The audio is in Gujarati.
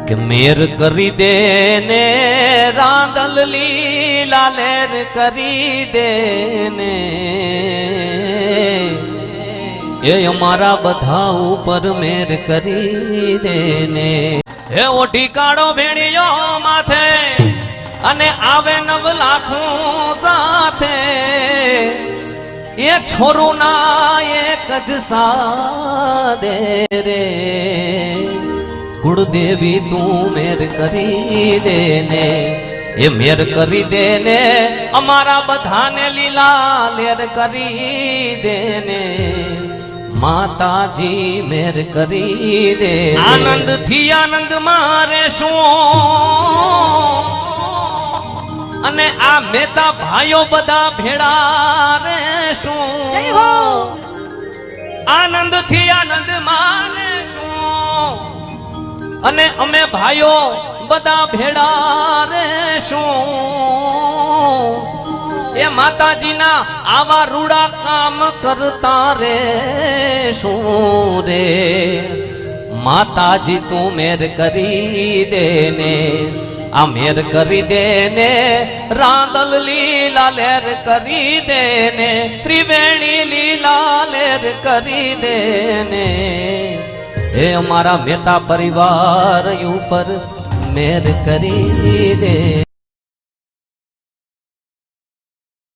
કે મેર કરી દે ને રાંદલ લીલા લેર કરી દે ને એ અમારા બધા ઉપર મેર કરી દે ને હે ઓઢી કાળો ભેણિયો માથે અને આવે 9 લાખું સાથે એ છોરું ના એક જ સાદે રે કુળદેવી તું મેર કરી દે ને એ મેર કરી દે ને અમારા બધાને લીલા લેર કરી દે ને માતાજી મેર કરી દે આનંદ થી આનંદ મારે શું અને આ મેતા ભાઈઓ બધા ભેળા રે શું જય હો આનંદ થી આનંદ મારે શું અને અમે ભાઈઓ બધા ભેળા રે શું એ માતાજીના આવા રૂડા કામ કરતા રે શું રે માતાજી તું મેર કરી દે ને આ મેર કરી દે ને રાંદલ લીલા લેર કરી દે ને ત્રિવેણી લીલા લેર કરી દે ને હે અમારા મહેતા પરિવાર ઉપર મેર કરી દે।